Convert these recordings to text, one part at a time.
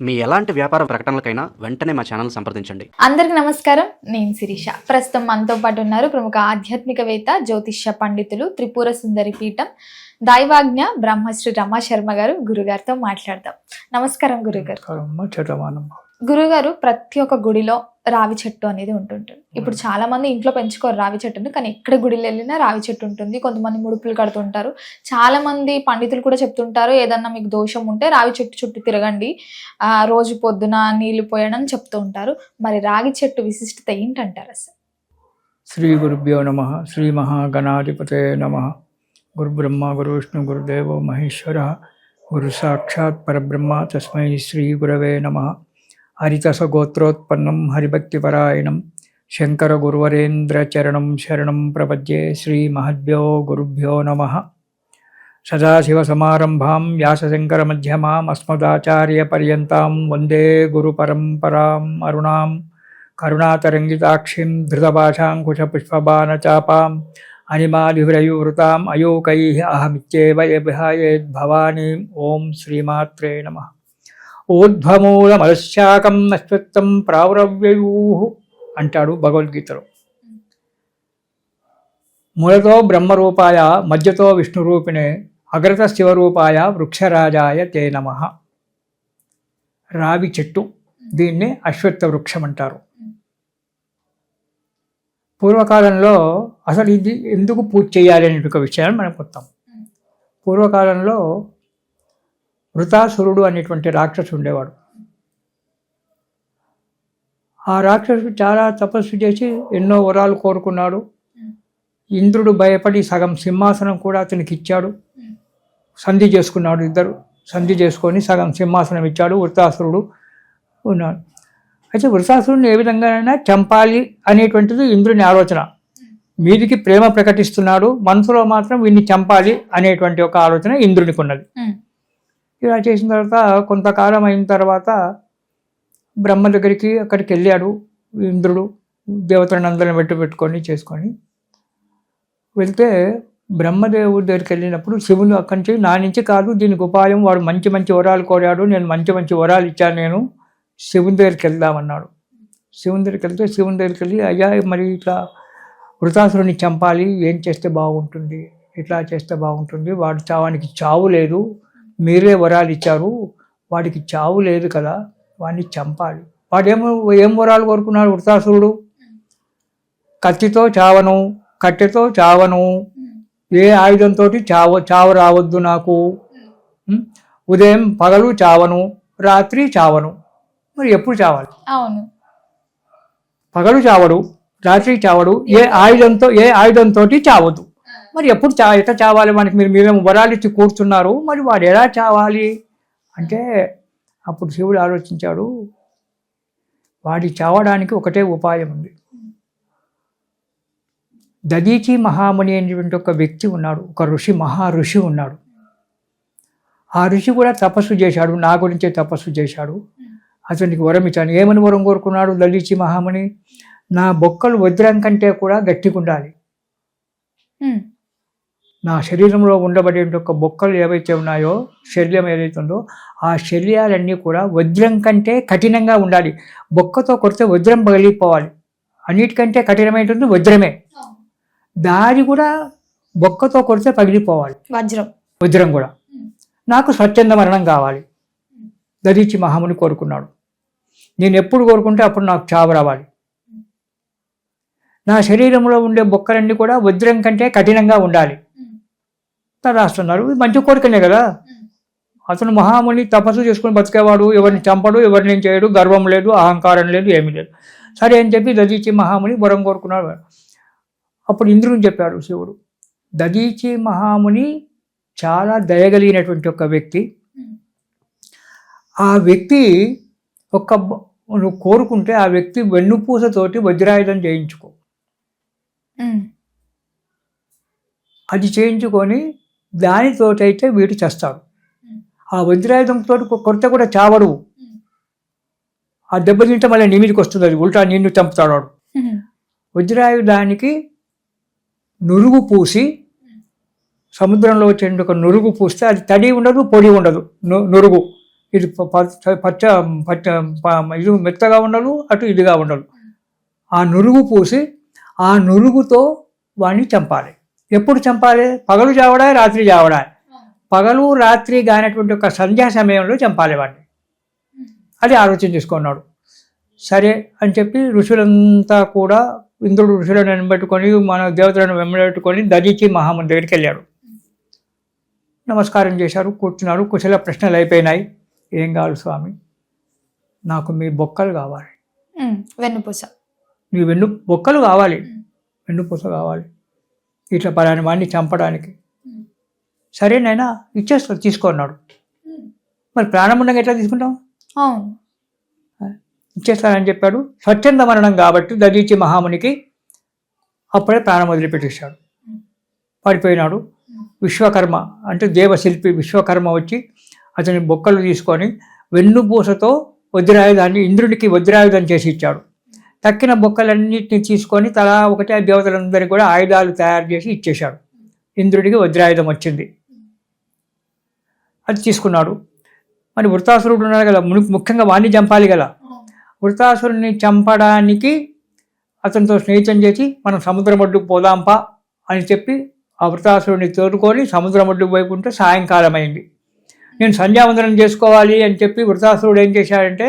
మీ ఎలాంటి వ్యాపార ప్రకటనలకైనా వెంటనే మా ఛానల్ సంప్రదించండి. అందరికి నమస్కారం. నేను శిరీష. ప్రస్తుతం మనతో పాటు ఉన్నారు ప్రముఖ ఆధ్యాత్మికవేత్త, జ్యోతిష్య పండితులు, త్రిపుర సుందరి పీఠం దైవాజ్ఞ బ్రహ్మశ్రీ రమా శర్మ గారు. గురుగారితో మాట్లాడదాం. నమస్కారం గురుగారు. గురుగారు, ప్రతి ఒక్క గుడిలో రావి చెట్టు అనేది ఉంటుంటుంది. ఇప్పుడు చాలా మంది ఇంట్లో పెంచుకోరు రావి చెట్టుని, కానీ ఎక్కడ గుడిలో వెళ్ళినా రావి చెట్టు ఉంటుంది. కొంతమంది ముడుపులు కడుతుంటారు. చాలా మంది పండితులు కూడా చెప్తుంటారు, ఏదన్నా మీకు దోషం ఉంటే రావి చెట్టు చుట్టూ తిరగండి, రోజు పొద్దున నీళ్లు పోయడం చెప్తూ ఉంటారు. మరి రాగి చెట్టు విశిష్టత ఏంటంటారు అసలు? శ్రీ గురుభ్యో నమః. శ్రీ మహాగణాధిపతే నమః. గురు బ్రహ్మ గురు విష్ణు గురుదేవో మహేశ్వర, గురు సాక్షాత్ పరబ్రహ్మ, తస్మై శ్రీ గురవే నమః. హరితస గోత్రోత్పన్నం హరిభక్తిపరాయణం శంకర గురువరేంద్ర చరణం శరణం ప్రపద్యే. శ్రీ మహద్భ్యో గురుభ్యో నమః. సదాశివసమారంభాం వ్యాసశంకర మధ్యమాం అస్మదాచార్య పర్యంతాం వందే గురు పరంపరాం. అరుణాం కరుణాతరంగితాక్షిం ధృతభాషాంకుశపుష్పబాణచాపాం అనిమాదిహృయువృతాం అయోకైః అహమిత్యేవ భవానీం. ఓం శ్రీమాత్రే నమః. ఊర్ధ్వమూలమలశాకం అశ్వత్థం ప్రావరవ్యయూః అంటాడు భగవద్గీతలో. మూలతో బ్రహ్మరూపాయ, మధ్యతో విష్ణురూపిణే, అగ్రత శివరూపాయ, వృక్షరాజాయ తే నమః. రావి చెట్టు, దీన్ని అశ్వత్థ వృక్షం అంటారు. పూర్వకాలంలో అసలు ఇది ఎందుకు పూజ చేయాలి అనే ఒక విషయాన్ని మనం కొత్తాం. పూర్వకాలంలో వృతాసురుడు అనేటువంటి రాక్షసుడు ఉండేవాడు. ఆ రాక్షసుడు చాలా తపస్సు చేసి ఎన్నో వరాలు కోరుకున్నాడు. ఇంద్రుడు భయపడి సగం సింహాసనం కూడా అతనికి ఇచ్చాడు. సంధి చేసుకున్నాడు, ఇద్దరు సంధి చేసుకొని సగం సింహాసనం ఇచ్చాడు. వృతాసురుడు ఉన్నాడు. అయితే వృతాసురుడిని ఏ విధంగానైనా చంపాలి అనేటువంటిది ఇంద్రుని ఆలోచన. మీదికి ప్రేమ ప్రకటిస్తున్నాడు, మనసులో మాత్రం వీడిని చంపాలి అనేటువంటి ఒక ఆలోచన ఇంద్రునికి ఉన్నది. ఇలా చేసిన తర్వాత కొంతకాలం అయిన తర్వాత బ్రహ్మ దగ్గరికి అక్కడికి వెళ్ళాడు ఇంద్రుడు. దేవతలను అందరిని పెట్టుకొని చేసుకొని వెళ్తే బ్రహ్మదేవుడి దగ్గరికి వెళ్ళినప్పుడు శివుడు అక్కడి నుంచి, నా నుంచి కాదు దీనికి ఉపాయం, వాడు మంచి మంచి వరాలు కోరాడు, నేను మంచి మంచి వరాలు ఇచ్చాను, నేను శివుని దగ్గరికి వెళ్దామన్నాడు. శివుని దగ్గరికి వెళ్తే శివుని దగ్గరికి వెళ్ళి, అయ్యా మరి ఇట్లా వృతాసురుని చంపాలి, ఏం చేస్తే బాగుంటుంది, ఇట్లా చేస్తే బాగుంటుంది, వాడు చావానికి చావు లేదు, మీరే వరాలు ఇచ్చారు, వాడికి చావు లేదు కదా, వాడిని చంపాలి. వాడేమో ఏం వరాలు కోరుకున్నాడు వృతాసురుడు? కత్తితో చావను, కట్టెతో చావను, ఏ ఆయుధంతో చావు రావద్దు నాకు, ఉదయం పగలు చావను, రాత్రి చావను. మరి ఎప్పుడు చావాలి? అవును, పగలు చావడు, రాత్రి చావడు, ఏ ఆయుధంతో చావద్దు. మరి ఎప్పుడు ఎట్లా చావాలి? మనకి మీరేమో వరాలు ఇచ్చి కూర్చున్నారు, మరి వాడు ఎలా చావాలి అంటే అప్పుడు శివుడు ఆలోచించాడు, వాడి చావడానికి ఒకటే ఉపాయం ఉంది. దదీచి మహాముని అనేటువంటి ఒక వ్యక్తి ఉన్నాడు, ఒక ఋషి, మహాఋషి ఉన్నాడు. ఆ ఋషి కూడా తపస్సు చేశాడు, నా గురించే తపస్సు చేశాడు. అతనికి వరం ఇచ్చాను. ఏమని వరం కోరుకున్నాడు దదీచి మహాముని? నా బొక్కలు వజ్రం కంటే కూడా గట్టిగా ఉండాలి. నా శరీరంలో ఉండబడే ఒక బొక్కలు ఏవైతే ఉన్నాయో, శల్యం ఏదైతే ఉందో, ఆ శల్యాలన్నీ కూడా వజ్రం కంటే కఠినంగా ఉండాలి. బొక్కతో కొడితే వజ్రం పగిలిపోవాలి. అన్నిటికంటే కఠినమైనటువంటి వజ్రమే. దారి కూడా బొక్కతో కొడితే పగిలిపోవాలి, వజ్రం కూడా. నాకు స్వచ్ఛంద మరణం కావాలి దదీచి మహాముని కోరుకున్నాడు. నేను ఎప్పుడు కోరుకుంటే అప్పుడు నాకు చావు రావాలి. నా శరీరంలో ఉండే బొక్కలన్నీ కూడా వజ్రం కంటే కఠినంగా ఉండాలి రాస్తున్నారు. మంచి కోరికనే కదా. అతను మహాముని తపస్సు చేసుకుని బతికేవాడు, ఎవరిని చంపడు, ఎవరిని చేయడు, గర్వం లేదు, అహంకారం లేదు, ఏమీ లేదు. సరే అని చెప్పి దదీచి మహాముని వరం కోరుకున్నాడు. అప్పుడు ఇంద్రుని చెప్పాడు శివుడు, దదీచి మహాముని చాలా దయగలిగినటువంటి ఒక వ్యక్తి. ఆ వ్యక్తి నువ్వు కోరుకుంటే ఆ వ్యక్తి వెన్నుపూసతోటి వజ్రాయుధం చేయించుకో. అది చేయించుకొని దానితోటైతే వీడు చేస్తాడు. ఆ వజ్రాయుధంతో కొడితే కూడా చావడు. ఆ దెబ్బతింటే మళ్ళీ నీ మీదకి వస్తుంది, అది ఉల్టా నిన్ను చంపుతాడు వాడు. వజ్రాయుధానికి నురుగు పూసి, సముద్రంలో వచ్చే ఒక నురుగు పూస్తే అది తడి ఉండదు, పొడి ఉండదు, నురుగు ఇది పచ్చ పచ్చ ఇది మెత్తగా ఉండదు, అటు ఇదిగా ఉండదు. ఆ నురుగు పూసి ఆ నురుగుతో వాడిని చంపాలి. ఎప్పుడు చంపాలి? పగలు చావడా, రాత్రి చావడా? పగలు రాత్రి కానటువంటి ఒక సంధ్యా సమయంలో చంపాలి వాడిని. అది ఆలోచన చేసుకున్నాడు. సరే అని చెప్పి ఋషులంతా కూడా, ఇంద్రుడు ఋషులను వెంబెట్టుకొని, మన దేవతలను వెంబెట్టుకొని దదీచి మహాముని దగ్గరికి వెళ్ళాడు. నమస్కారం చేశారు, కూర్చున్నారు. కుశల ప్రశ్నలు అయిపోయినాయి. ఏం కావాలి స్వామి? నాకు మీ బొక్కలు కావాలి. వెన్నుపూస. నీ బొక్కలు కావాలి, వెన్నుపూస కావాలి, ఇట్లా పలాని వాడిని చంపడానికి. సరేనైనా ఇచ్చేస్తాడు, తీసుకున్నాడు. మరి ప్రాణం ఉండగా ఎట్లా తీసుకుంటాం? అవును, ఇచ్చేస్తానని చెప్పాడు. స్వచ్ఛంద మరణం కాబట్టి దదీచి మహామునికి అప్పుడే ప్రాణం వదిలిపెట్టేశాడు. పడిపోయినాడు. విశ్వకర్మ అంటే దేవశిల్పి విశ్వకర్మ వచ్చి అతని బొక్కలు తీసుకొని వెన్నుపూసతో వజ్రాయుధాన్ని ఇంద్రుడికి వజ్రాయుధం చేసి ఇచ్చాడు. తక్కిన బొక్కలన్నింటినీ తీసుకొని తలా ఒకటి ఆ దేవతలందరికీ కూడా ఆయుధాలు తయారు చేసి ఇచ్చేశాడు. ఇంద్రుడికి వజ్రాయుధం వచ్చింది, అది తీసుకున్నాడు. మరి వృత్తాసురుడు ఉన్నాడు కదా, ముఖ్యంగా వాణ్ణి చంపాలి కదా. వృత్తాసురుడిని చంపడానికి అతనితో స్నేహితం చేసి మనం సముద్రం ఒడ్డుకు పోదాంపా అని చెప్పి ఆ వృత్తాసురుడిని తోడుకొని సముద్రం ఒడ్డుకు పోయికుంటే సాయంకాలం అయింది. నేను సంధ్యావందనం చేసుకోవాలి అని చెప్పి వృత్తాసురుడు ఏం చేశాడంటే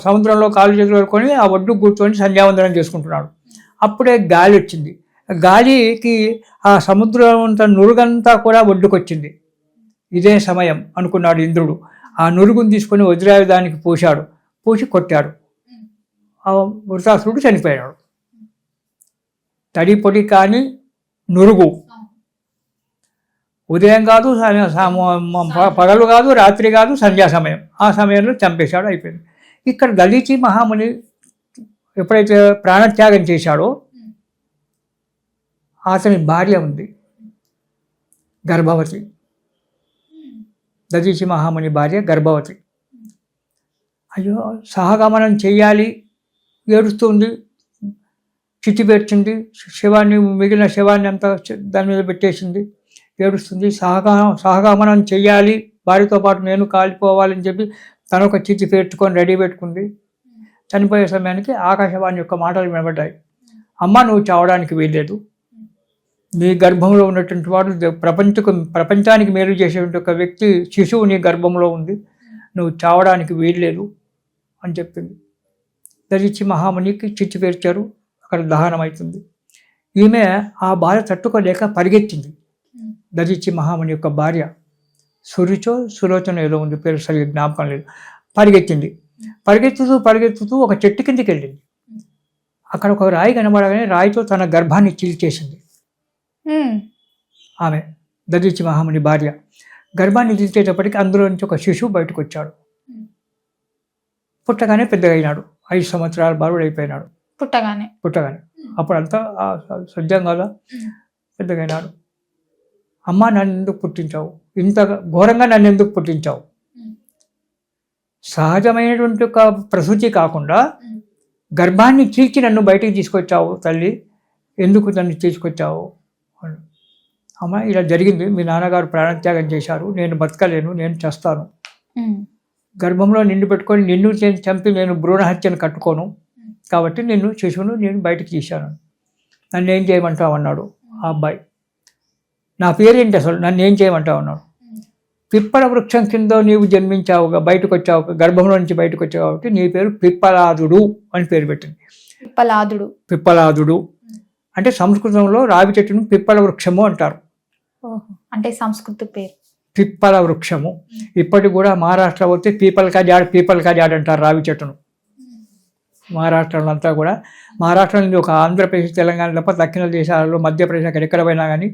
సముద్రంలో కాలు చేతులు పడుకొని ఆ ఒడ్డుకు కూర్చొని సంధ్యావందనం చేసుకుంటున్నాడు. అప్పుడే గాలి వచ్చింది. గాలికి ఆ సముద్రం అంతా నురుగంతా కూడా ఒడ్డుకొచ్చింది. ఇదే సమయం అనుకున్నాడు ఇంద్రుడు. ఆ నురుగును తీసుకొని వజ్రాయుధానికి పూశాడు. పూసి కొట్టాడు. ఆ వృత్తాసురుడు చనిపోయాడు. తడి పొడి కానీ నురుగు, ఉదయం కాదు, పగలు కాదు, రాత్రి కాదు, సంధ్యా సమయం. ఆ సమయంలో చంపేశాడు, అయిపోయింది. ఇక్కడ దదీచి మహాముని ఎప్పుడైతే ప్రాణత్యాగం చేశాడో అతని భార్య ఉంది, గర్భవతి. దదీచి మహాముని భార్య గర్భవతి. అయ్యో సహగమనం చెయ్యాలి, ఏడుస్తుంది, చితి పెట్టింది, శవాన్ని మిగిలిన శవాన్ని అంతా దాని మీద పెట్టేసింది, ఏడుస్తుంది. సహగమనం చెయ్యాలి, భార్యతో పాటు నేను కాలిపోవాలని చెప్పి తను ఒక చితి పెట్టుకొని రెడీ పెట్టుకుంది. చనిపోయే సమయానికి ఆకాశవాణి యొక్క మాటలు వినబడ్డాయి. అమ్మ, నువ్వు చావడానికి వీల్లేదు, నీ గర్భంలో ఉన్నటువంటి వాడు ప్రపంచానికి మేలు చేసేటువంటి ఒక వ్యక్తి శిశువు నీ గర్భంలో ఉంది, నువ్వు చావడానికి వీల్లేదు అని చెప్పింది. దదీచి మహామునికి చిచ్చు పేర్చారు. అక్కడ దహనం అవుతుంది. ఈమె ఆ బాధ తట్టుకోలేక పరిగెత్తింది. దదీచి మహాముని యొక్క భార్య సురుచో సులోచన ఏదో ఉంది, పేరు సరిగ్గా జ్ఞాపకం లేదు. పరిగెత్తింది. పరిగెత్తుతూ ఒక చెట్టు కిందికి వెళ్ళింది. అక్కడ ఒక రాయి కనబడగానే రాయితో తన గర్భాన్ని చీల్చేసింది. ఆమె దదీచి మహాముని భార్య గర్భాన్ని చీల్చేటప్పటికి అందులో నుంచి ఒక శిశువు బయటకు వచ్చాడు. పుట్టగానే పెద్దగా అయినాడు. 5 సంవత్సరాల బాలుడు అయిపోయినాడు. పుట్టగానే అప్పుడంతా సజ్జం కదా, పెద్దగా అయినాడు. అమ్మ, నన్ను ఎందుకు పుట్టించావు? ఇంత ఘోరంగా నన్ను ఎందుకు పుట్టించావు? సహజమైనటువంటి ఒక ప్రసూతి కాకుండా గర్భాన్ని చీల్చి నన్ను బయటికి తీసుకొచ్చావు తల్లి, ఎందుకు నన్ను తీసుకొచ్చావు? అమ్మ, ఇలా జరిగింది, మీ నాన్నగారు ప్రాణత్యాగం చేశారు, నేను బతకలేను, నేను చేస్తాను. గర్భంలో నిన్ను పెట్టుకొని నిన్ను చంపి నేను భ్రూణహత్యను కట్టుకోను, కాబట్టి శిశువును నేను బయటకు తీశాను. నన్ను ఏం చేయమంటావు అన్నాడు ఆ అబ్బాయి. నా పేరేంటి అసలు, నన్ను ఏం చేయమంటావు అన్నాడు. పిప్పల వృక్షం కింద నీవు జన్మించావుగా, బయటకు వచ్చావు, గర్భంలో నుంచి బయటకు వచ్చావు కాబట్టి నీ పేరు పిప్పలాదుడు అని పేరు పెట్టింది. పిప్పలాదుడు అంటే సంస్కృతంలో రావి చెట్టును పిప్పల వృక్షము అంటారు. అంటే సంస్కృత పేరు పిప్పల వృక్షము. ఇప్పటికి కూడా మహారాష్ట్ర పోతే పీపల్ కా జాడ్ అంటారు రావి చెట్టును. మహారాష్ట్రలో అంతా కూడా, మహారాష్ట్ర నుంచి ఒక ఆంధ్రప్రదేశ్, తెలంగాణ తప్ప దక్షిణ దేశాలలో, మధ్యప్రదేశ్ ఎక్కడ పోయినా కానీ,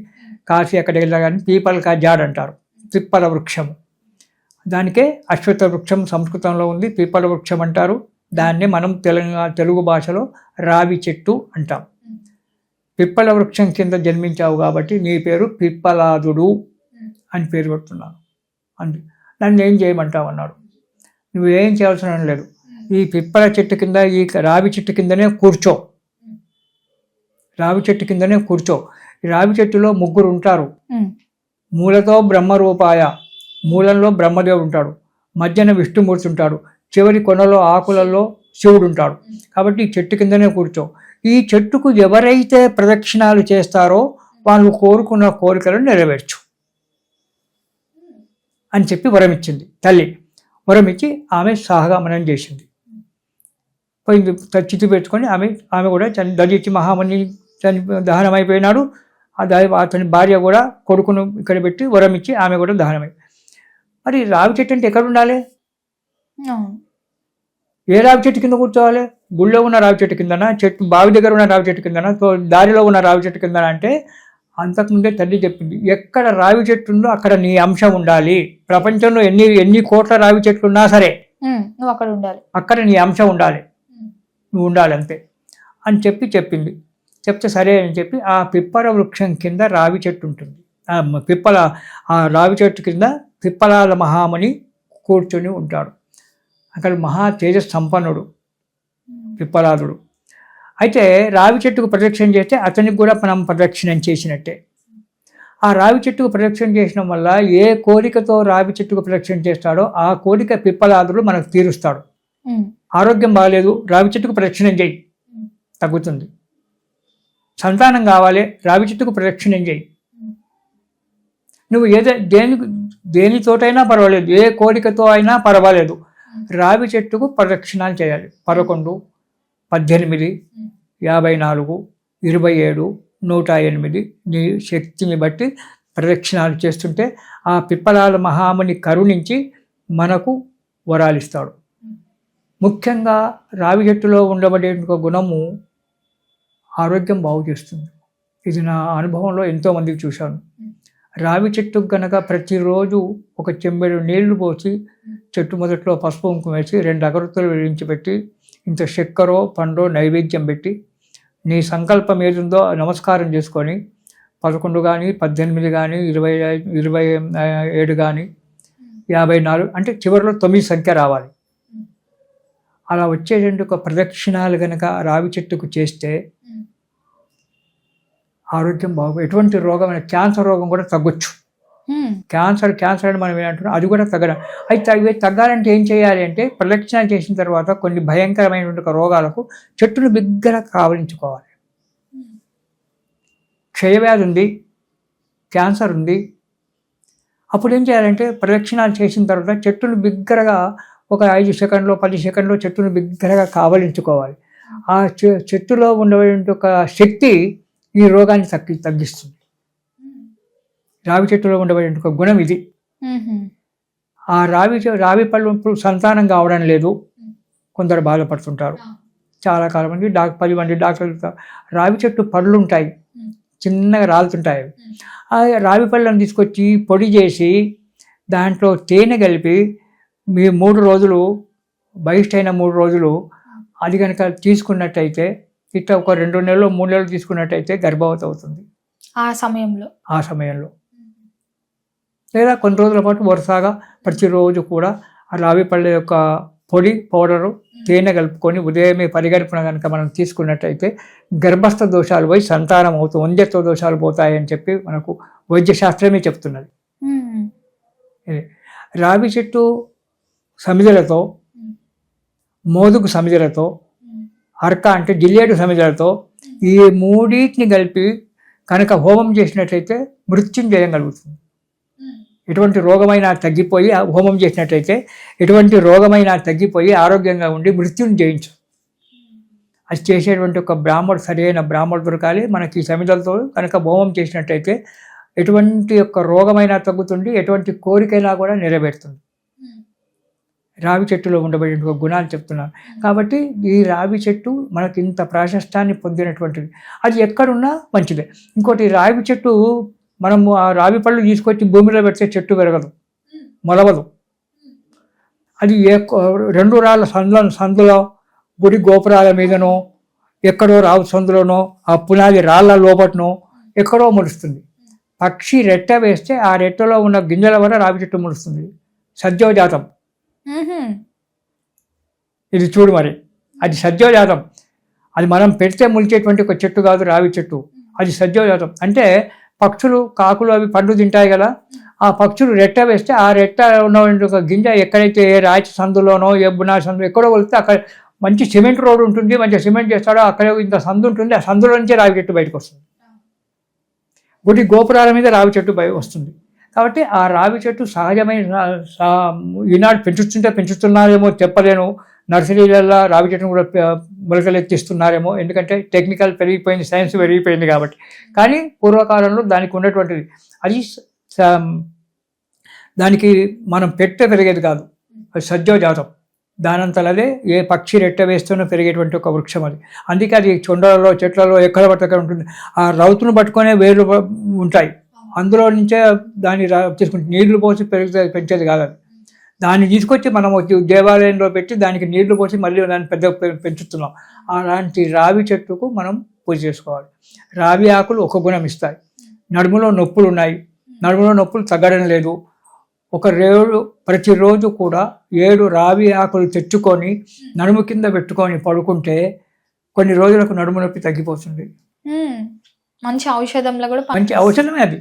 కాశీ ఎక్కడికి వెళ్ళినా కానీ పీపల్ కా జాడ్ అంటారు, పిప్పల వృక్షము. దానికే అశ్వత్థ వృక్షం సంస్కృతంలో ఉంది, పిప్పల వృక్షం అంటారు. దాన్నే మనం తెలుగు భాషలో రావి చెట్టు అంటాం. పిప్పల వృక్షం కింద జన్మించావు కాబట్టి నీ పేరు పిప్పలాదుడు అని పేరు పెడుతున్నాను అంది. నన్ను ఏం చేయమంటావు అన్నాడు. నువ్వేం చేయాల్సిన లేదు, ఈ పిప్పల చెట్టు కింద, ఈ రావి చెట్టు కిందనే కూర్చో. రావి చెట్టు కిందనే కూర్చో. ఈ రావి చెట్టులో 3 ఉంటారు. మూలతో బ్రహ్మరూపాయ, మూలంలో బ్రహ్మదేవుడు ఉంటాడు, మధ్యన విష్ణుమూర్తి ఉంటాడు, చివరి కొనలో ఆకులలో శివుడు ఉంటాడు. కాబట్టి ఈ చెట్టు కిందనే కూర్చో. ఈ చెట్టుకు ఎవరైతే ప్రదక్షిణాలు చేస్తారో వాళ్ళు కోరుకున్న కోరికలను నెరవేర్చు అని చెప్పి వరం ఇచ్చింది తల్లి. వరం ఇచ్చి ఆమె సహగమనం చేసింది. పోయింది, చితి పెట్టుకొని ఆమె కూడా దళిచి మహాముని దహనం అయిపోయినాడు. అతని భార్య కూడా కొడుకును ఇక్కడ పెట్టి వరం ఇచ్చి ఆమె కూడా దహనమై. మరి రావి చెట్టు అంటే ఎక్కడ ఉండాలి? ఏ రావి చెట్టు కింద కూర్చోవాలి? గుళ్ళో ఉన్న రావి చెట్టు కిందనా, చెట్టు బావి దగ్గర ఉన్న రావి చెట్టు కిందనా, దారిలో ఉన్న రావి చెట్టు కిందనా అంటే అంతకుముందే తల్లి చెప్పింది, ఎక్కడ రావి చెట్టు ఉందో అక్కడ నీ అంశం ఉండాలి. ప్రపంచంలో ఎన్ని కోట్ల రావి చెట్లు ఉన్నా సరే నువ్వు అక్కడ ఉండాలి, అక్కడ నీ అంశం ఉండాలి, నువ్వు ఉండాలి అంతే అని చెప్పింది. చెప్తే సరే అని చెప్పి ఆ పిప్పల వృక్షం కింద రావి చెట్టు ఉంటుంది. ఆ రావి చెట్టు కింద పిప్పలాల మహాముని కూర్చొని ఉంటాడు. అక్కడ మహా తేజస్ సంపన్నుడు పిప్పలాదుడు. అయితే రావి చెట్టుకు ప్రదక్షిణ చేస్తే అతనికి కూడా మనం ప్రదక్షిణం చేసినట్టే. ఆ రావి చెట్టుకు ప్రదక్షిణ చేసిన వల్ల ఏ కోరికతో రావి చెట్టుకు ప్రదక్షిణ చేస్తాడో ఆ కోరిక పిప్పలాదుడు మనకు తీరుస్తాడు. ఆరోగ్యం బాగాలేదు, రావి చెట్టుకు ప్రదక్షిణం చేయి, తగ్గుతుంది. సంతానం కావాలి, రావి చెట్టుకు ప్రదక్షిణం చేయి. నువ్వు దేనితోటైనా పర్వాలేదు, ఏ కోరికతో అయినా పర్వాలేదు, రావి చెట్టుకు ప్రదక్షిణాలు చేయాలి. 11, 18, 54, 27, 108 నీ శక్తిని బట్టి ప్రదక్షిణాలు చేస్తుంటే ఆ పిప్పలాల మహాముని కరుణించి మనకు వరాలిస్తాడు. ముఖ్యంగా రావి చెట్టులో ఉండబడే గుణము ఆరోగ్యం బాగు చేస్తుంది. ఇది నా అనుభవంలో ఎంతోమందికి చూశాను. రావి చెట్టుకు గనక ప్రతిరోజు ఒక చెంబెడు నీళ్లు పోసి చెట్టు మొదట్లో పసుపు కుంకుమ వేసి 2 అగరొత్తులు వెలిగించి పెట్టి ఇంత చక్కెరో పండో నైవేద్యం పెట్టి నీ సంకల్పం ఏదుందో నమస్కారం చేసుకొని 11 కానీ 18 కానీ 27 కానీ 54 అంటే చివరిలో 9 సంఖ్య రావాలి. అలా వచ్చేటువంటి ఒక ప్రదక్షిణాలు కనుక రావి చెట్టుకు చేస్తే ఆరోగ్యం ఎటువంటి రోగమైన క్యాన్సర్ రోగం కూడా తగ్గొచ్చు. క్యాన్సర్ అని మనం ఏమంటున్నాం, అది కూడా తగ్గడం. అయితే అవి తగ్గాలంటే ఏం చేయాలి అంటే ప్రదక్షిణాలు చేసిన తర్వాత కొన్ని భయంకరమైనటువంటి రోగాలకు చెట్టును బిగ్గరగా కావలించుకోవాలి. క్షయవ్యాధి ఉంది, క్యాన్సర్ ఉంది, అప్పుడు ఏం చేయాలంటే ప్రదక్షిణాలు చేసిన తర్వాత చెట్టును బిగ్గరగా ఒక 5 సెకండ్లో 10 సెకండ్లో చెట్టును బిగ్గరగా కావలించుకోవాలి. ఆ చెట్టులో ఉండేటువంటి ఒక శక్తి ఈ రోగాన్ని తగ్గిస్తుంది. రావి చెట్టులో ఉండబడే ఒక గుణం ఇది. ఆ రావి పళ్ళు సంతానం కావడం లేదు, కొందరు బాధపడుతుంటారు. చాలా కాలం మంది 10 మంది డాక్టర్లు రావి చెట్టు పళ్ళు ఉంటాయి, చిన్నగా రాలుతుంటాయి. ఆ రావి పళ్ళను తీసుకొచ్చి పొడి చేసి దాంట్లో తేనె కలిపి మీ 3 రోజులు బహిష్టైన 3 రోజులు అది కనుక తీసుకున్నట్టయితే, ఇట్లా ఒక 2 నెలలు 3 నెలలు తీసుకున్నట్టయితే గర్భవతి అవుతుంది ఆ సమయంలో. లేదా కొన్ని రోజుల పాటు వరుసగా ప్రతిరోజు కూడా ఆ రావి పళ్ళ యొక్క పొడి పౌడరు తేనె కలుపుకొని ఉదయమే పరిగడుపున కనుక మనం తీసుకున్నట్టయితే గర్భస్థ దోషాలు పోయి సంతానం అవుతుంది, వంద్యత్వ దోషాలు పోతాయని చెప్పి మనకు వైద్యశాస్త్రమే చెప్తున్నది. రావి చెట్టు సమిధలతో, మోదుగు సమిధలతో, అర్క అంటే జిల్లేడు సమిధలతో ఈ 3 కలిపి కనుక హోమం చేసినట్లయితే మృత్యుంజయం కలుగుతుంది. ఎటువంటి రోగమైనా తగ్గిపోయి హోమం చేసినట్లయితే ఎటువంటి రోగమైనా తగ్గిపోయి ఆరోగ్యంగా ఉండి మృత్యుని జయించు. అది చేసేటువంటి ఒక సరైన బ్రాహ్మడు దొరకాలి. మనకి సమిధలతో కనుక హోమం చేసినట్టయితే ఎటువంటి యొక్క రోగమైనా తగ్గుతుంది, ఎటువంటి కోరికైనా కూడా నెరవేరుతుంది. రావి చెట్టులో ఉండబడే గుణాలు చెప్తున్నాను. కాబట్టి ఈ రావి చెట్టు మనకి ఇంత ప్రాశస్త్యాన్ని పొందినటువంటిది. అది ఎక్కడున్నా మంచిదే. ఇంకోటి, రావి చెట్టు మనము ఆ రావి పళ్ళు తీసుకొచ్చి భూమిలో పెడితే చెట్టు పెరగదు, మొలవదు. అది 2 రాళ్ళ సందులో గుడి గోపురాల మీదనో ఎక్కడో రావు సందులోనో ఆ పునాది రాళ్ళ లోపటనో ఎక్కడో మొలుస్తుంది. పక్షి రెట్ట వేస్తే ఆ రెట్టలో ఉన్న గింజల వల్ల రావి చెట్టు మొలుస్తుంది. సద్యోజాతం ఇది చూడు. మరి అది సద్యోజాతం. అది మనం పెడితే మొలిచేటువంటి ఒక చెట్టు కాదు రావి చెట్టు, అది సద్యోజాతం. అంటే పక్షులు, కాకులు అవి పండు తింటాయి కదా, ఆ పక్షులు రెట్ట వేస్తే ఆ రెట్ట ఉన్న ఒక గింజ ఎక్కడైతే ఏ రాతి సందులోనో ఏ బునా సందు ఎక్కడో వెళ్తే అక్కడ మంచి సిమెంట్ రోడ్ ఉంటుంది, మంచి సిమెంట్ చేస్తాడో అక్కడ ఇంత సందు ఉంటుంది, ఆ సందులో నుంచే రావి చెట్టు బయటకు వస్తుంది. గుడి గోపురాల మీద రావి చెట్టు వస్తుంది. కాబట్టి ఆ రావి చెట్టు సహజమైన ఈనాడు పెంచుతున్నారేమో చెప్పలేను. నర్సరీలలో రావి చెట్టును కూడా మొలకలెత్తిస్తున్నారేమో, ఎందుకంటే టెక్నికల్ పెరిగిపోయింది, సైన్స్ పెరిగిపోయింది కాబట్టి. కానీ పూర్వకాలంలో దానికి ఉన్నటువంటిది అది దానికి మనం పెట్ట పెరిగేది కాదు, అది సజ్జోజాతం. దానంతలదే ఏ పక్షి రెట్ట వేస్తూనే పెరిగేటువంటి ఒక వృక్షం అది. అందుకే అది చొండలలో చెట్లలో ఎక్కడ పడితే అక్కడ ఉంటుంది. ఆ రౌతును పట్టుకునే వేర్లు ఉంటాయి, అందులో నుంచే దాన్ని తీసుకుంటే నీళ్లు పోసి పెంచేది కాదు అది. దాన్ని తీసుకొచ్చి మనం దేవాలయంలో పెట్టి దానికి నీళ్లు పోసి మళ్ళీ దాన్ని పెంచుతున్నాం. అలాంటి రావి చెట్టుకు మనం పూజ చేసుకోవాలి. రావి ఆకులు ఒక గుణం ఇస్తాయి. నడుములో నొప్పులు ఉన్నాయి, నడుములో నొప్పులు తగ్గడం లేదు, ప్రతిరోజు కూడా 7 రావి ఆకులు తెచ్చుకొని నడుము కింద పెట్టుకొని పడుకుంటే కొన్ని రోజులకు నడుము నొప్పి తగ్గిపోతుంది. మంచి ఔషధంలో కూడా మంచి ఔషధమే అది.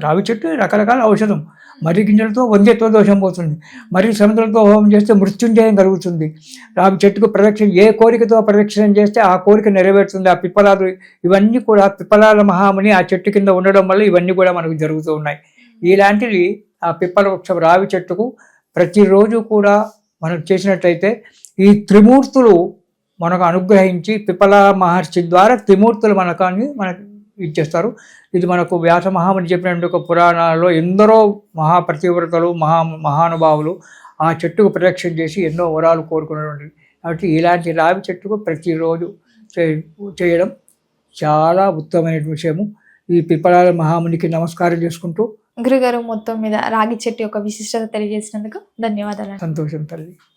రావి చెట్టు రకరకాల ఔషధం. మర్రి గింజలతో వంద్యత్వ దోషం పోతుంది, మర్రి సముద్రంతో హోమం చేస్తే మృత్యుంజయం కలుగుతుంది. రావి చెట్టుకు ప్రదక్షిణ ఏ కోరికతో ప్రదక్షిణ చేస్తే ఆ కోరిక నెరవేరుతుంది. ఆ పిప్పలాలు ఇవన్నీ కూడా పిప్పలాల మహాముని ఆ చెట్టు కింద ఉండడం వల్ల ఇవన్నీ కూడా మనకు జరుగుతూ ఉన్నాయి. ఇలాంటివి ఆ పిప్పల వృక్షం రావి చెట్టుకు ప్రతిరోజు కూడా మనం చేసినట్లయితే ఈ త్రిమూర్తులు మనకు అనుగ్రహించి పిప్పల మహర్షి ద్వారా త్రిమూర్తులు మనకు ఇచ్చేస్తారు. ఇది మనకు వ్యాస మహాముని చెప్పినటువంటి ఒక పురాణాలలో ఎందరో మహాప్రతివ్రతలు మహానుభావులు ఆ చెట్టుకు ప్రదక్షిణ చేసి ఎన్నో వరాలు కోరుకున్నటువంటివి. కాబట్టి ఇలాంటి రావి చెట్టుకు ప్రతిరోజు చేయడం చాలా ఉత్తమమైన విషయము. ఈ పిప్పలాల మహామునికి నమస్కారం చేసుకుంటూ గురుగారు మొత్తం మీద రాగి చెట్టు యొక్క విశిష్టత తెలియజేసినందుకు ధన్యవాదాలు. సంతోషం తల్లి.